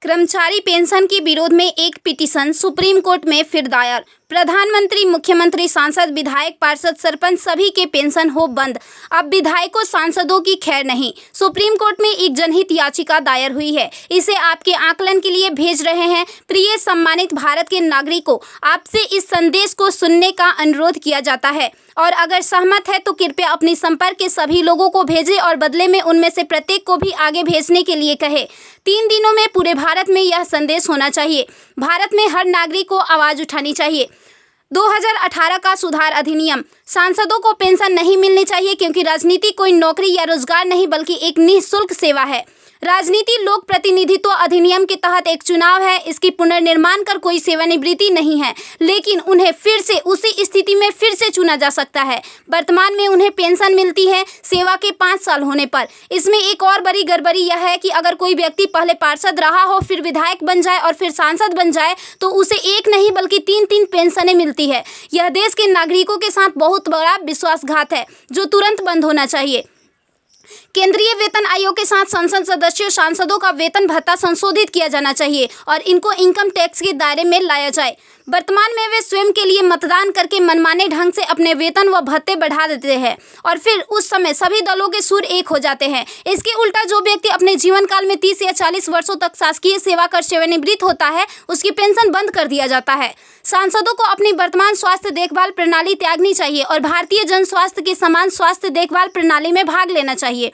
कर्मचारी पेंशन के विरोध में एक पिटीशन सुप्रीम कोर्ट में फिर दायर। प्रधानमंत्री, मुख्यमंत्री, सांसद, विधायक, पार्षद, सरपंच सभी के पेंशन हो बंद। अब विधायकों, सांसदों की खैर नहीं। सुप्रीम कोर्ट में एक जनहित याचिका दायर हुई है। इसे आपके आकलन के लिए भेज रहे हैं। प्रिय सम्मानित भारत के नागरिकों, आपसे इस संदेश को सुनने का अनुरोध किया जाता है और अगर सहमत है तो कृपया अपने संपर्क के सभी लोगों को भेजें और बदले में उनमें से प्रत्येक को भी आगे भेजने के लिए कहें। 3 दिनों में पूरे भारत में यह संदेश होना चाहिए। भारत में हर नागरिक को आवाज़ उठानी चाहिए। 2018 का सुधार अधिनियम। सांसदों को पेंशन नहीं मिलनी चाहिए क्योंकि राजनीति कोई नौकरी या रोजगार नहीं बल्कि एक निःशुल्क सेवा है। राजनीति लोक प्रतिनिधित्व अधिनियम के तहत एक चुनाव है। इसकी पुनर्निर्माण कर कोई सेवानिवृत्ति नहीं है, लेकिन उन्हें फिर से उसी स्थिति में फिर से चुना जा सकता है। वर्तमान में उन्हें पेंशन मिलती है सेवा के 5 साल होने पर। इसमें एक और बड़ी गड़बड़ी यह है कि अगर कोई व्यक्ति पहले पार्षद रहा हो, फिर विधायक बन जाए और फिर सांसद बन जाए तो उसे एक नहीं बल्कि 3-3 पेंशनें मिलती है। यह देश के नागरिकों के साथ बहुत बड़ा विश्वासघात है जो तुरंत बंद होना चाहिए। केंद्रीय वेतन आयोग के साथ संसद सदस्यों, सांसदों का वेतन भत्ता संशोधित किया जाना चाहिए और इनको इनकम टैक्स के दायरे में लाया जाए। वर्तमान में वे स्वयं के लिए मतदान करके मनमाने ढंग से अपने वेतन व भत्ते बढ़ा देते हैं और फिर उस समय सभी दलों के सुर एक हो जाते हैं। इसके उल्टा जो व्यक्ति अपने जीवन काल में 30 या 40 वर्षों तक शासकीय सेवा कर सेवानिवृत्त होता है, उसकी पेंशन बंद कर दिया जाता है। सांसदों को अपनी वर्तमान स्वास्थ्य देखभाल प्रणाली त्यागनी चाहिए और भारतीय जन स्वास्थ्य के समान स्वास्थ्य देखभाल प्रणाली में भाग लेना चाहिए।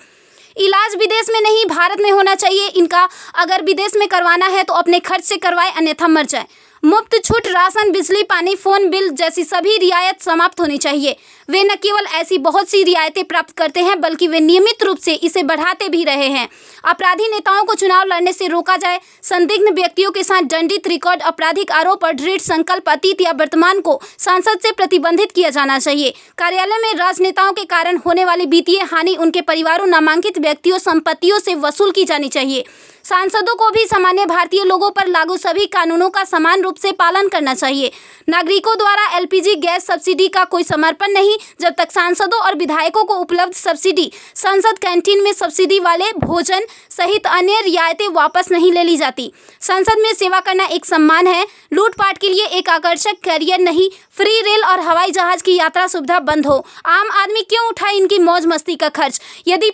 इलाज विदेश में नहीं, भारत में होना चाहिए इनका। अगर विदेश में करवाना है तो अपने खर्च से करवाए, अन्यथा मर जाए। मुफ्त छूट, राशन, बिजली, पानी, फोन बिल जैसी सभी रियायत समाप्त होनी चाहिए। वे न केवल ऐसी बहुत सी रियायतें प्राप्त करते हैं बल्कि वे नियमित रूप से इसे बढ़ाते भी रहे हैं। अपराधी नेताओं को चुनाव लड़ने से रोका जाए। संदिग्ध व्यक्तियों के साथ दंडित रिकॉर्ड, आपराधिक आरोप और दृढ़ संकल्प अतीत या वर्तमान को संसद से प्रतिबंधित किया जाना चाहिए। कार्यालय में राजनेताओं के कारण होने वाली वित्तीय हानि उनके परिवारों, नामांकित व्यक्तियों, संपत्तियों से वसूल की जानी चाहिए। सांसदों को भी सामान्य भारतीय लोगों पर लागू सभी कानूनों का समान रूप से पालन करना चाहिए। नागरिकों द्वारा एलपीजी गैस सब्सिडी का कोई समर्पण नहीं जब तक सांसदों और विधायकों को उपलब्ध सब्सिडी, संसद कैंटीन में सब्सिडी वाले भोजन सहित अन्य रियायतें वापस नहीं ले ली जाती। संसद में सेवा करना एक सम्मान है, लूटपाट के लिए एक आकर्षक करियर नहीं। फ्री रेल और हवाई जहाज की यात्रा सुविधा बंद हो। आम आदमी क्यों उठाए इनकी मौज मस्ती का खर्च? यदि